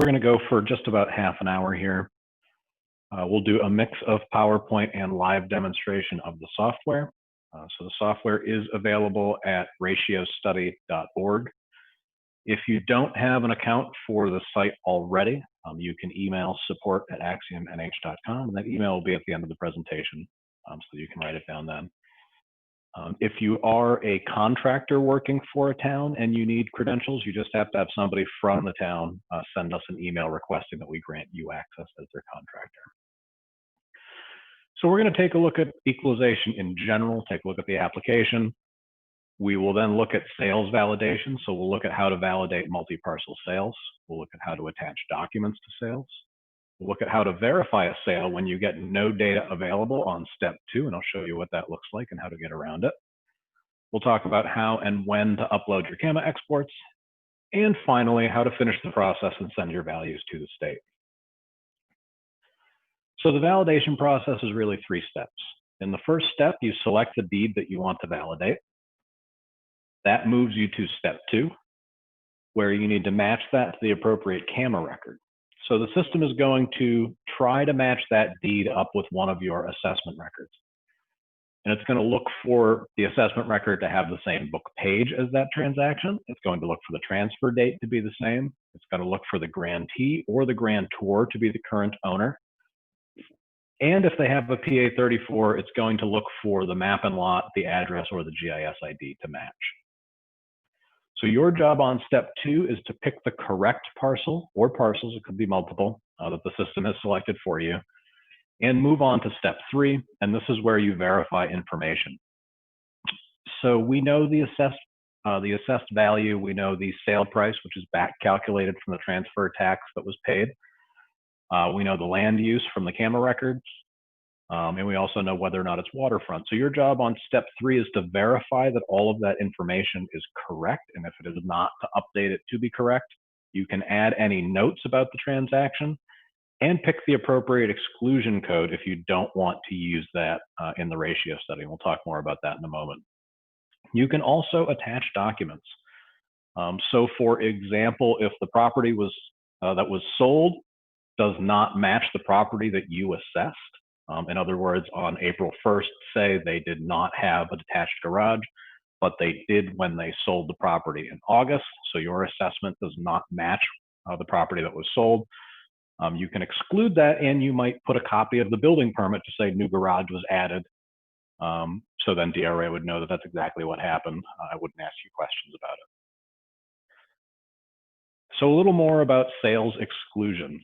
going to go for just about half an hour here. We'll do a mix of PowerPoint and live demonstration of the software. So the software is available at ratiostudy.org. If you don't have an account for the site already, you can email support@axiomnh.com, and that email will be at the end of the presentation, so you can write it down then. If you are a contractor working for a town and you need credentials, you just have to have somebody from the town send us an email requesting that we grant you access as their contractor. So we're going to take a look at equalization in general, take a look at the application. We will then look at sales validation. So we'll look at how to validate multi-parcel sales. We'll look at how to attach documents to sales. We'll look at how to verify a sale when you get no data available on step 2, and I'll show you what that looks like and how to get around it. We'll talk about how and when to upload your CAMA exports. And finally, how to finish the process and send your values to the state. So the validation process is really 3 steps. In the first step, you select the deed that you want to validate. That moves you to step 2, where you need to match that to the appropriate CAMA record. So the system is going to try to match that deed up with one of your assessment records. And it's going to look for the assessment record to have the same book page as that transaction. It's going to look for the transfer date to be the same. It's going to look for the grantee or the grantor to be the current owner. And if they have a PA 34, it's going to look for the map and lot, the address, or the GIS ID to match. So your job on step 2 is to pick the correct parcel or parcels, it could be multiple, that the system has selected for you, and move on to step 3, and this is where you verify information. So we know the assessed value, we know the sale price, which is back calculated from the transfer tax that was paid. We know the land use from the CAMA records, and we also know whether or not it's waterfront. So your job on step 3 is to verify that all of that information is correct, and if it is not, to update it to be correct. You can add any notes about the transaction and pick the appropriate exclusion code if you don't want to use that in the ratio study. We'll talk more about that in a moment. You can also attach documents. So for example, if the property that was sold does not match the property that you assessed, in other words, on April 1st, say they did not have a detached garage, but they did when they sold the property in August, so your assessment does not match the property that was sold. You can exclude that, and you might put a copy of the building permit to say new garage was added. So then DRA would know that that's exactly what happened. I wouldn't ask you questions about it. So a little more about sales exclusion.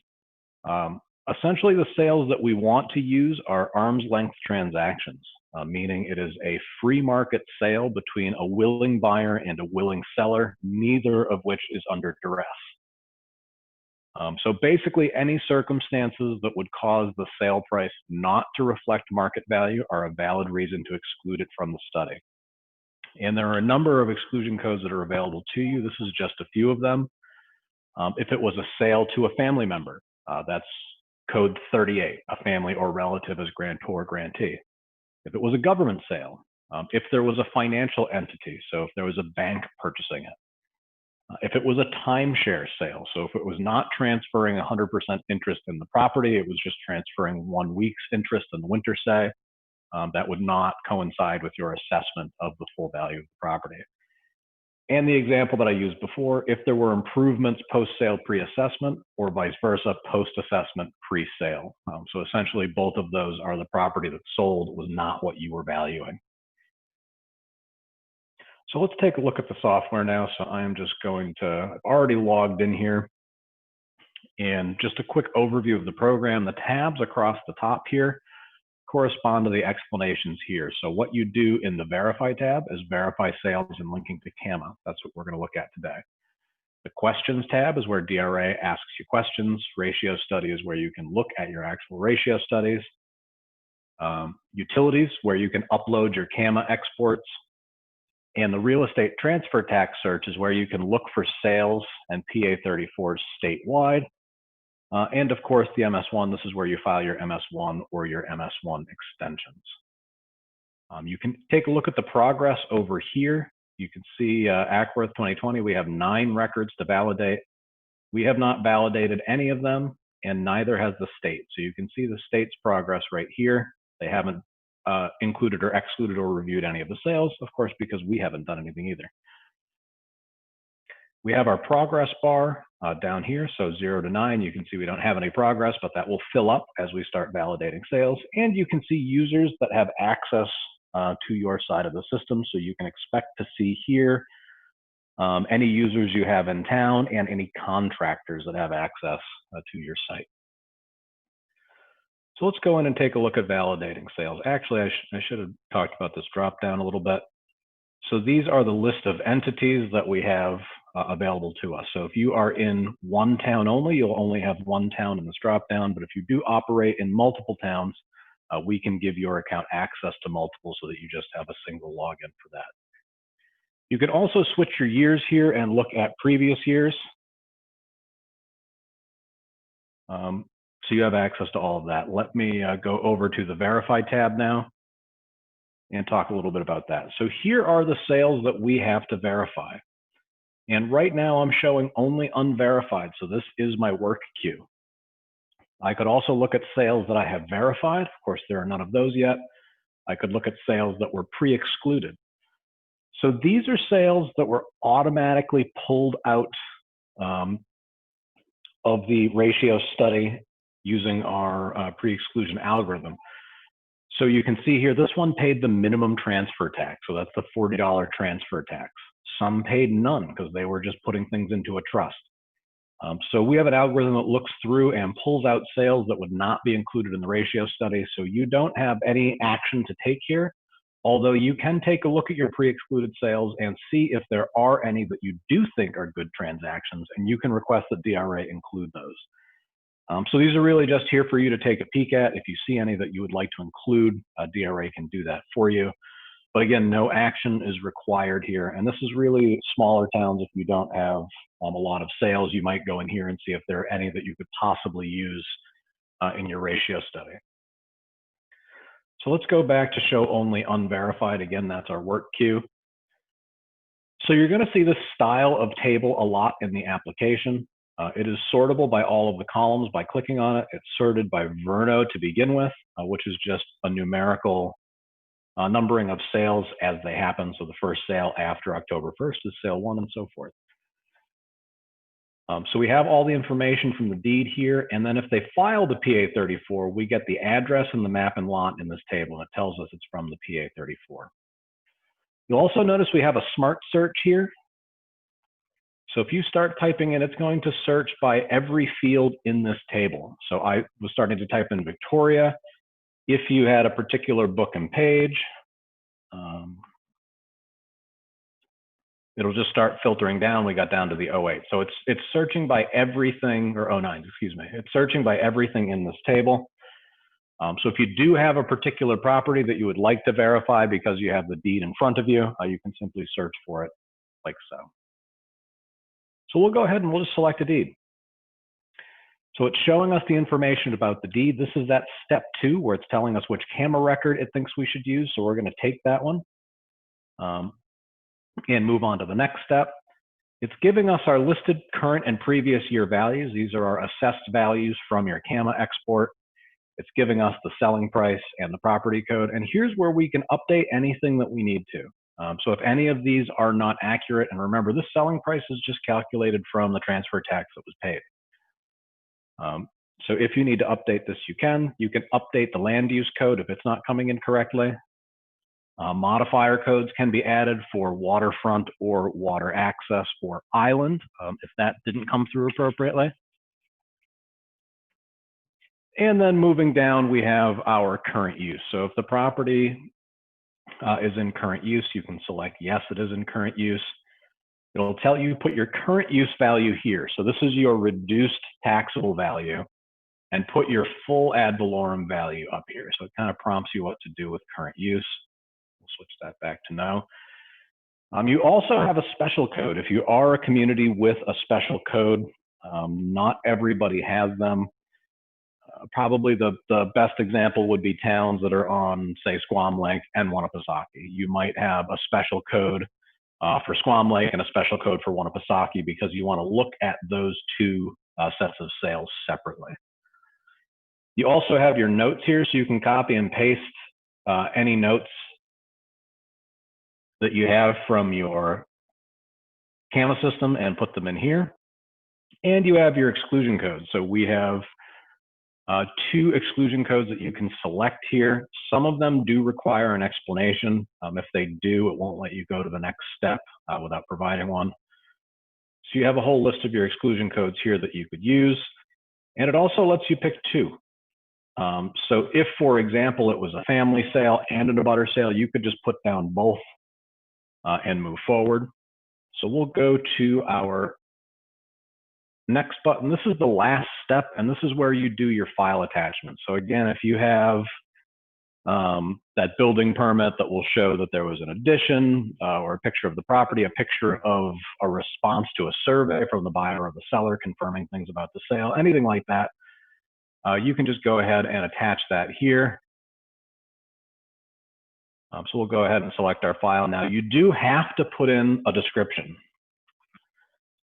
Essentially, the sales that we want to use are arm's length transactions, meaning it is a free market sale between a willing buyer and a willing seller, neither of which is under duress. So basically, any circumstances that would cause the sale price not to reflect market value are a valid reason to exclude it from the study. And there are a number of exclusion codes that are available to you. This is just a few of them. If it was a sale to a family member, that's code 38, a family or relative as grantor or grantee. If it was a government sale, if there was a financial entity, so if there was a bank purchasing it, if it was a timeshare sale, so if it was not transferring 100% interest in the property, it was just transferring 1 week's interest in the winter stay, that would not coincide with your assessment of the full value of the property. And the example that I used before, if there were improvements post-sale pre-assessment or vice versa, post-assessment pre-sale. So essentially both of those are the property that sold was not what you were valuing. So let's take a look at the software now. So I'm just going to, I've already logged in here. And just a quick overview of the program. The tabs across the top here correspond to the explanations here. So what you do in the Verify tab is verify sales and linking to CAMA. That's what we're going to look at today. The Questions tab is where DRA asks you questions. Ratio Study is where you can look at your actual ratio studies. Utilities, where you can upload your CAMA exports. And the Real Estate Transfer Tax Search is where you can look for sales and PA 34s statewide. And of course, the MS1, this is where you file your MS1 or your MS1 extensions. You can take a look at the progress over here. You can see Ackworth 2020, we have 9 records to validate. We have not validated any of them, and neither has the state. So you can see the state's progress right here. They haven't included or excluded or reviewed any of the sales, of course, because we haven't done anything either. We have our progress bar down here. So 0 to 9, you can see we don't have any progress, but that will fill up as we start validating sales. And you can see users that have access to your side of the system. So you can expect to see here any users you have in town and any contractors that have access to your site. So let's go in and take a look at validating sales. Actually, I should have talked about this drop down a little bit. So these are the list of entities that we have available to us. So if you are in one town only, you'll only have one town in this drop down. But if you do operate in multiple towns, we can give your account access to multiple so that you just have a single login for that. You can also switch your years here and look at previous years. So you have access to all of that. Let me go over to the Verify tab now and talk a little bit about that. So here are the sales that we have to verify. And right now I'm showing only unverified. So this is my work queue. I could also look at sales that I have verified. Of course, there are none of those yet. I could look at sales that were pre-excluded. So these are sales that were automatically pulled out of the ratio study using our pre-exclusion algorithm. So you can see here, this one paid the minimum transfer tax. So that's the $40 transfer tax. Some paid none because they were just putting things into a trust. So we have an algorithm that looks through and pulls out sales that would not be included in the ratio study. So you don't have any action to take here, although you can take a look at your pre-excluded sales and see if there are any that you do think are good transactions, and you can request that DRA include those. So these are really just here for you to take a peek at. If you see any that you would like to include, DRA can do that for you. But again, no action is required here. And this is really smaller towns. If you don't have a lot of sales, you might go in here and see if there are any that you could possibly use in your ratio study. So let's go back to show only unverified. Again, that's our work queue. So you're going to see this style of table a lot in the application. It is sortable by all of the columns by clicking on it. It's sorted by Verno to begin with, which is just a numerical numbering of sales as they happen. So the first sale after October 1st is sale 1 and so forth. So we have all the information from the deed here. And then if they file the PA34, we get the address and the map and lot in this table. And it tells us it's from the PA34. You'll also notice we have a smart search here. So if you start typing in, it's going to search by every field in this table. So I was starting to type in Victoria. If you had a particular book and page, it'll just start filtering down. We got down to the 08. So it's searching by everything, or 09, excuse me. It's searching by everything in this table. So if you do have a particular property that you would like to verify because you have the deed in front of you, you can simply search for it like so. So we'll go ahead and we'll just select a deed. So it's showing us the information about the deed. This is that step 2 where it's telling us which camera record it thinks we should use. So we're going to take that one and move on to the next step. It's giving us our listed current and previous year values. These are our assessed values from your CAMA export. It's giving us the selling price and the property code. And here's where we can update anything that we need to. So if any of these are not accurate, and remember, this selling price is just calculated from the transfer tax that was paid. So if you need to update this, you can. You can update the land use code if it's not coming in correctly. Modifier codes can be added for waterfront or water access or island if that didn't come through appropriately. And then moving down, we have our current use. So if the property is in current use, you can select yes, it is in current use. It'll tell you put your current use value here. So this is your reduced taxable value, and put your full ad valorem value up here. So it kind of prompts you what to do with current use. We'll switch that back to no. You also have a special code. If you are a community with a special code, not everybody has them. Probably the best example would be towns that are on, say, Squam Lake and Winnipesaukee. You might have a special code for Squam Lake and a special code for Winnipesaukee, because you want to look at those two sets of sales separately. You also have your notes here, so you can copy and paste any notes that you have from your CAMA system and put them in here. And you have your exclusion codes. So we have 2 exclusion codes that you can select here. Some of them do require an explanation. If they do, it won't let you go to the next step without providing one. So you have a whole list of your exclusion codes here that you could use. And it also lets you pick 2. So if, for example, it was a family sale and an abutter sale, you could just put down both and move forward. So we'll go to our next button. This is the last step, and this is where you do your file attachment. So again, if you have that building permit that will show that there was an addition or a picture of the property, a picture of a response to a survey from the buyer or the seller confirming things about the sale, anything like that, you can just go ahead and attach that here. So we'll go ahead and select our file. Now, you do have to put in a description.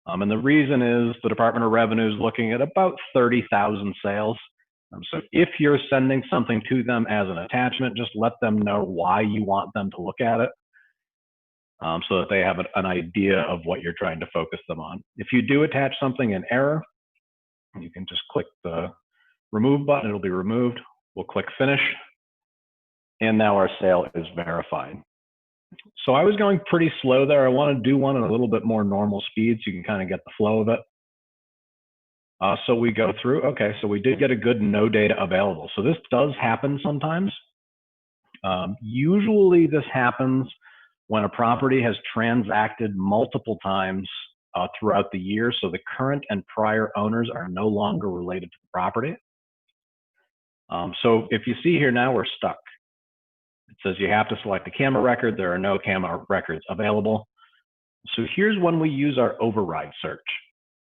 And the reason is the Department of Revenue is looking at about 30,000 sales. So if you're sending something to them as an attachment, just let them know why you want them to look at it, so that they have an idea of what you're trying to focus them on. If you do attach something in error, you can just click the remove button, it'll be removed. We'll click finish, and now our sale is verified. So I was going pretty slow there. I want to do one at a little bit more normal speed so you can kind of get the flow of it. So we go through, okay, so we did get a good no data available. So this does happen sometimes. Usually this happens when a property has transacted multiple times throughout the year. So the current and prior owners are no longer related to the property. So if you see here now, we're stuck. It says you have to select a CAMA record. There are no CAMA records available. So here's when we use our override search.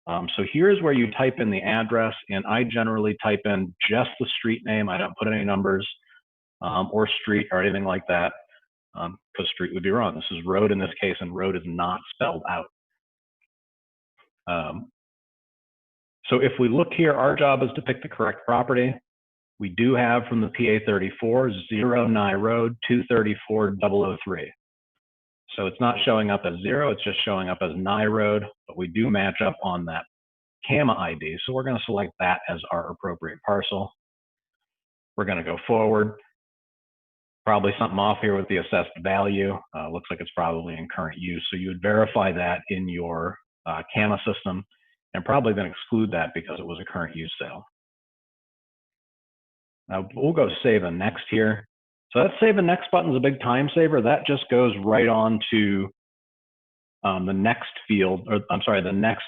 So here's where you type in the address, and I generally type in just the street name. I don't put any numbers or street or anything like that, because street would be wrong. This is road in this case, and road is not spelled out. So if we look here, our job is to pick the correct property. We do have from the PA34, 0 Nye Road, 234-003. So it's not showing up as 0, it's just showing up as Nye Road, but we do match up on that CAMA ID. So we're going to select that as our appropriate parcel. We're going to go forward. Probably something off here with the assessed value. Looks like it's probably in current use. So you would verify that in your CAMA system, and probably then exclude that because it was a current use sale. Now we'll go save and next here. So that save and next button is a big time saver. That just goes right on to the next field, or I'm sorry, the next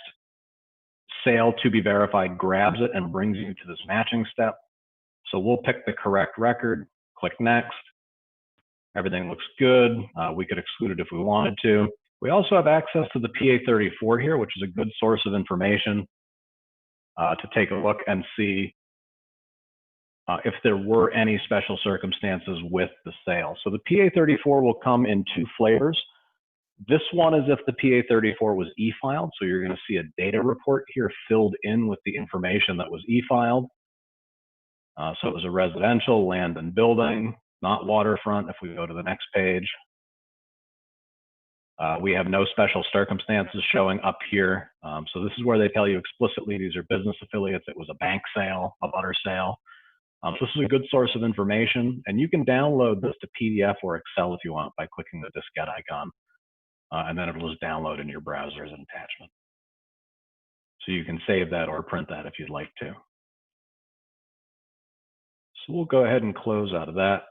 sale to be verified, grabs it and brings you to this matching step. So we'll pick the correct record, click next. Everything looks good. We could exclude it if we wanted to. We also have access to the PA34 here, which is a good source of information to take a look and see if there were any special circumstances with the sale. So the PA34 will come in 2 flavors. This one is if the PA34 was e-filed. So you're going to see a data report here filled in with the information that was e-filed. So it was a residential, land and building, not waterfront. If we go to the next page, we have no special circumstances showing up here. So this is where they tell you explicitly these are business affiliates. It was a bank sale, a butter sale. So this is a good source of information, and you can download this to PDF or Excel if you want by clicking the diskette icon, and then it'll just download in your browser as an attachment. So you can save that or print that if you'd like to. So we'll go ahead and close out of that.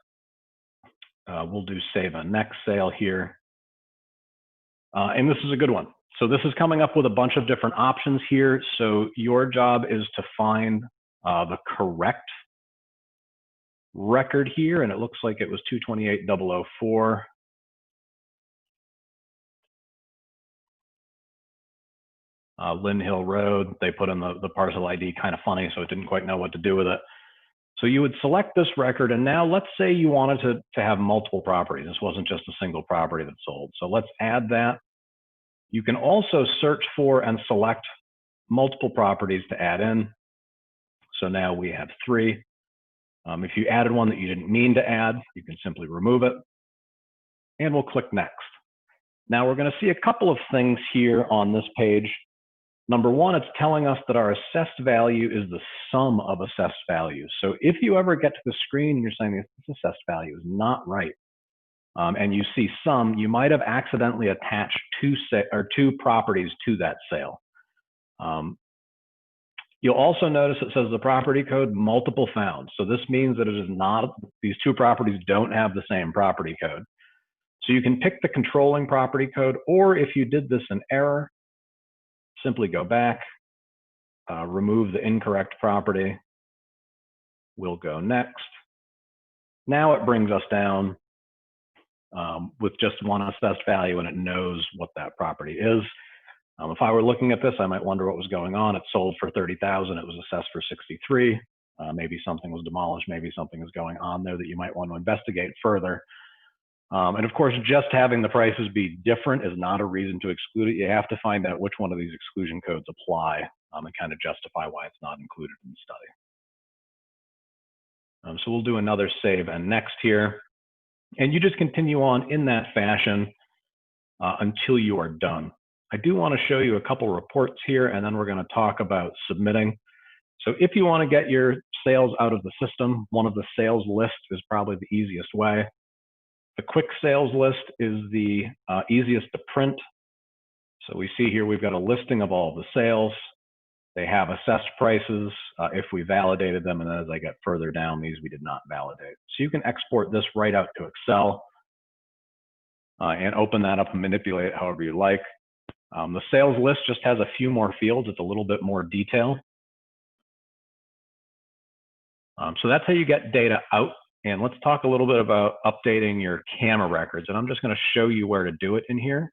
We'll do save a next sale here. And this is a good one. So this is coming up with a bunch of different options here. So your job is to find the correct record here, and it looks like it was 228-004. Lynn Hill Road. They put in the parcel ID kind of funny, so it didn't quite know what to do with it. So you would select this record, and now let's say you wanted to have multiple properties. This wasn't just a single property that sold. So let's add that. You can also search for and select multiple properties to add in. So now we have 3. If you added one that you didn't mean to add, you can simply remove it. And we'll click next. Now we're going to see a couple of things here on this page. Number one, it's telling us that our assessed value is the sum of assessed values. So if you ever get to the screen and you're saying this assessed value is not right, and you see sum, you might have accidentally attached 2 properties to that sale. You'll also notice it says the property code multiple found. So this means that it is not, these 2 properties don't have the same property code. So you can pick the controlling property code, or if you did this in error, simply go back, remove the incorrect property. We'll go next. Now it brings us down with just one assessed value, and it knows what that property is. If I were looking at this, I might wonder what was going on. It sold for $30,000. It was assessed for $63,000. Maybe something was demolished. Maybe something is going on there that you might want to investigate further. And of course, just having the prices be different is not a reason to exclude it. You have to find out which one of these exclusion codes apply and kind of justify why it's not included in the study. So we'll do another save and next here. And you just continue on in that fashion until you are done. I do want to show you a couple reports here, and then we're going to talk about submitting. So if you want to get your sales out of the system, one of the sales lists is probably the easiest way. The quick sales list is the easiest to print. So we see here we've got a listing of all the sales. They have assessed prices if we validated them, and then as I get further down, these we did not validate. So you can export this right out to Excel and open that up and manipulate it however you like. The sales list just has a few more fields. It's a little bit more detail. So that's how you get data out. And let's talk a little bit about updating your CAMA records. And I'm just going to show you where to do it in here.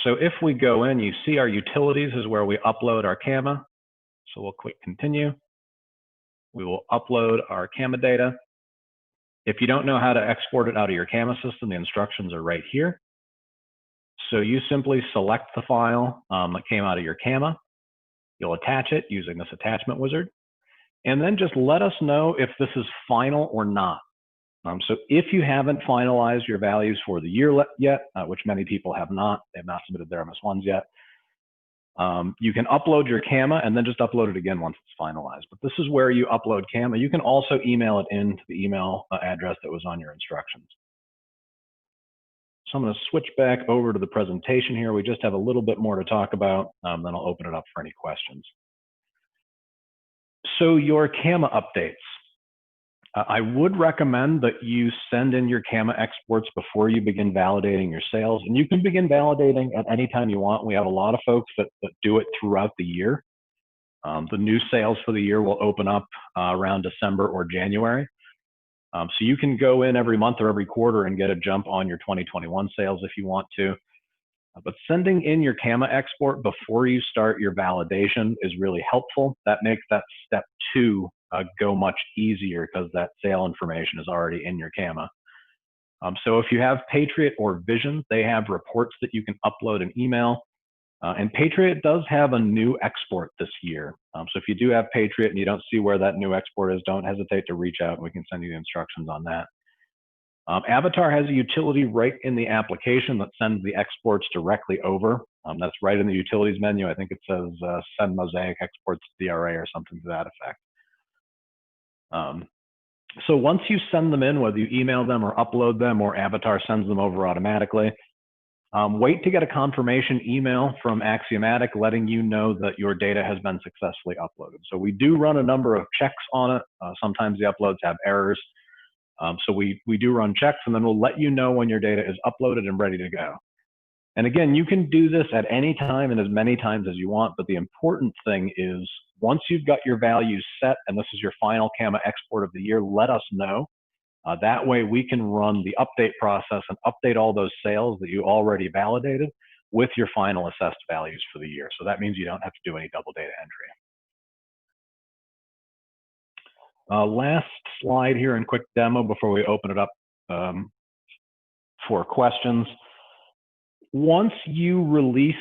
So if we go in, you see our utilities is where we upload our CAMA. So we'll click continue. We will upload our CAMA data. If you don't know how to export it out of your CAMA system, the instructions are right here. So you simply select the file that came out of your CAMA. You'll attach it using this attachment wizard. And then just let us know if this is final or not. So if you haven't finalized your values for the year yet, which many people have not, they have not submitted their MS1s yet, you can upload your CAMA and then just upload it again once it's finalized. But this is where you upload CAMA. You can also email it into the email address that was on your instructions. So I'm going to switch back over to the presentation here. We just have a little bit more to talk about, then I'll open it up for any questions. So your CAMA updates. I would recommend that you send in your CAMA exports before you begin validating your sales. And you can begin validating at any time you want. We have a lot of folks that do it throughout the year. The new sales for the year will open up around December or January. So you can go in every month or every quarter and get a jump on your 2021 sales if you want to. But sending in your CAMA export before you start your validation is really helpful. That makes that step 2 go much easier because that sale information is already in your CAMA. So if you have Patriot or Vision, they have reports that you can upload and email. And Patriot does have a new export this year. So if you do have Patriot and you don't see where that new export is, don't hesitate to reach out and we can send you the instructions on that. Avatar has a utility right in the application that sends the exports directly over. That's right in the utilities menu. I think it says send mosaic exports to DRA or something to that effect. So once you send them in, whether you email them or upload them or Avatar sends them over automatically, wait to get a confirmation email from Axiomatic letting you know that your data has been successfully uploaded. So we do run a number of checks on it. Sometimes the uploads have errors. So we do run checks, and then we'll let you know when your data is uploaded and ready to go. And again, you can do this at any time and as many times as you want, but the important thing is once you've got your values set and this is your final CAMA export of the year, let us know. That way we can run the update process and update all those sales that you already validated with your final assessed values for the year. So that means you don't have to do any double data entry. Last slide here and quick demo before we open it up for questions. once you release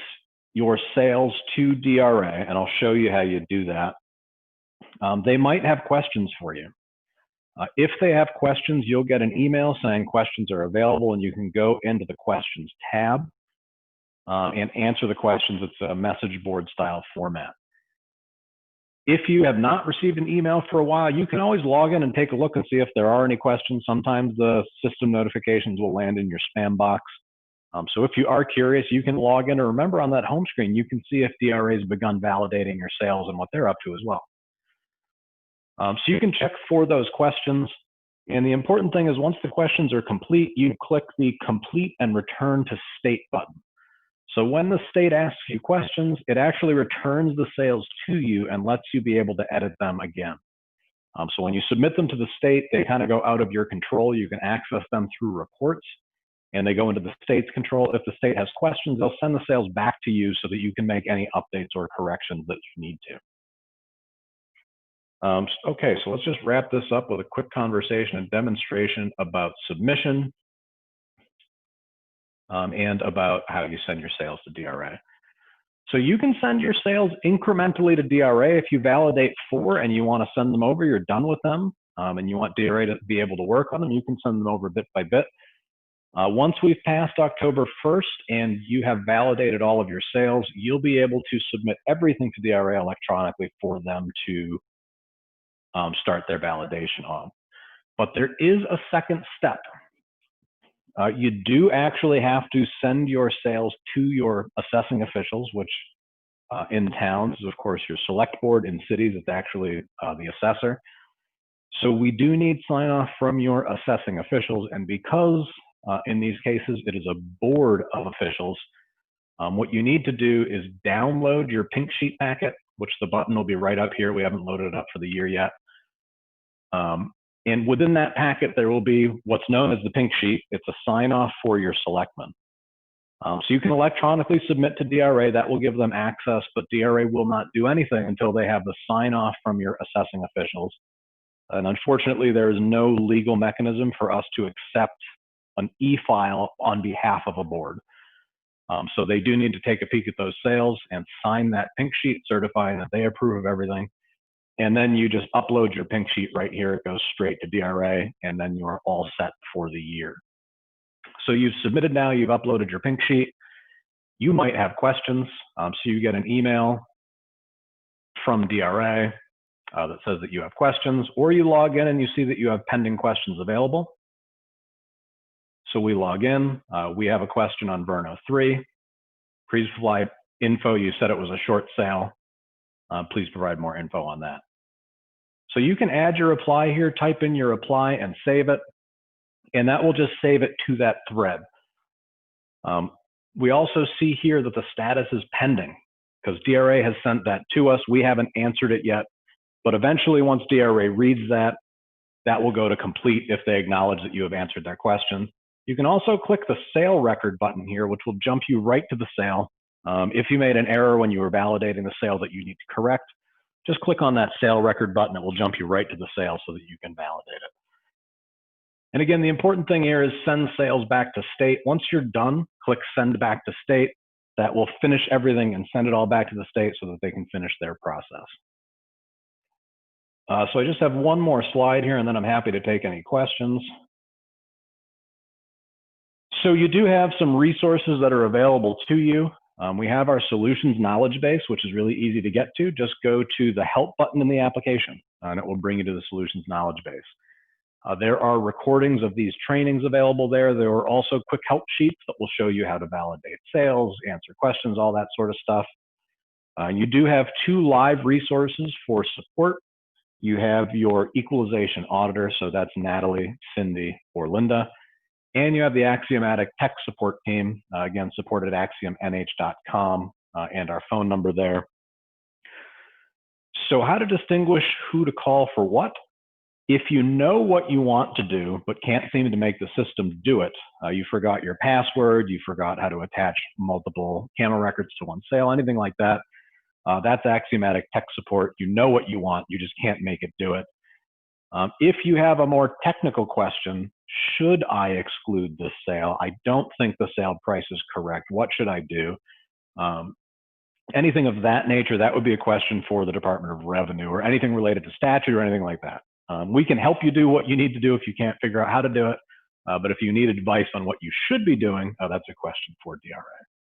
your sales to DRA, and I'll show you how you do that, they might have questions for you. If they have questions, you'll get an email saying questions are available, and you can go into the questions tab and answer the questions. It's a message board style format. If you have not received an email for a while, you can always log in and take a look and see if there are any questions. Sometimes the system notifications will land in your spam box. So if you are curious, you can log in, or remember on that home screen, you can see if DRA has begun validating your sales and what they're up to as well. So you can check for those questions. And the important thing is once the questions are complete, you click the complete and return to state button. So when the state asks you questions, it actually returns the sales to you and lets you be able to edit them again. So when you submit them to the state, they kind of go out of your control. You can access them through reports, and they go into the state's control. If the state has questions, they'll send the sales back to you so that you can make any updates or corrections that you need to. Okay, so let's just wrap this up with a quick conversation and demonstration about submission and about how you send your sales to DRA. So you can send your sales incrementally to DRA. If you validate 4 and you want to send them over, you're done with them, and you want DRA to be able to work on them, you can send them over bit by bit. Once we've passed October 1st and you have validated all of your sales, you'll be able to submit everything to DRA electronically for them to start their validation on. But there is a second step. You do actually have to send your sales to your assessing officials, which in towns is, of course, your select board. In cities, it's actually the assessor. So we do need sign off from your assessing officials. And because in these cases, it is a board of officials, what you need to do is download your pink sheet packet, which the button will be right up here. We haven't loaded it up for the year yet. And within that packet, there will be what's known as the pink sheet. It's a sign off for your selectmen. So you can electronically submit to DRA. That will give them access, but DRA will not do anything until they have the sign off from your assessing officials. And unfortunately, there is no legal mechanism for us to accept an e-file on behalf of a board. So they do need to take a peek at those sales and sign that pink sheet certifying that they approve of everything. And then you just upload your pink sheet right here. It goes straight to DRA, and then you are all set for the year. So you've submitted now, you've uploaded your pink sheet. You might have questions. So you get an email from DRA that says that you have questions, or you log in and you see that you have pending questions available. So we log in. We have a question on Verno 3. Pre-flight info, you said it was a short sale. Please provide more info on that. So you can add your reply here, type in your reply and save it, and that will just save it to that thread. We also see here that the status is pending because DRA has sent that to us. We haven't answered it yet, but eventually once DRA reads that, that will go to complete if they acknowledge that you have answered their question. You can also click the sale record button here, which will jump you right to the sale. If you made an error when you were validating the sale that you need to correct, just click on that sale record button. It will jump you right to the sale so that you can validate it. And again, the important thing here is send sales back to state. Once you're done, click send back to state. That will finish everything and send it all back to the state so that they can finish their process. So I just have one more slide here, and then I'm happy to take any questions. So you do have some resources that are available to you. We have our solutions knowledge base, which is really easy to get to. Just go to the help button in the application, and it will bring you to the solutions knowledge base. There are recordings of these trainings available there. There are also quick help sheets that will show you how to validate sales, answer questions, all that sort of stuff. You do have 2 live resources for support. You have your equalization auditor, so that's Natalie, Cindy, or Linda. And you have the Axiomatic tech support team, again, support at axiomnh.com, and our phone number there. So how to distinguish who to call for what? If you know what you want to do, but can't seem to make the system do it, you forgot your password, you forgot how to attach multiple camera records to one sale, anything like that, that's Axiomatic tech support. You know what you want, you just can't make it do it. If you have a more technical question, should I exclude this sale? I don't think the sale price is correct. What should I do? Anything of that nature, that would be a question for the Department of Revenue, or anything related to statute or anything like that. We can help you do what you need to do if you can't figure out how to do it. But if you need advice on what you should be doing, that's a question for DRA.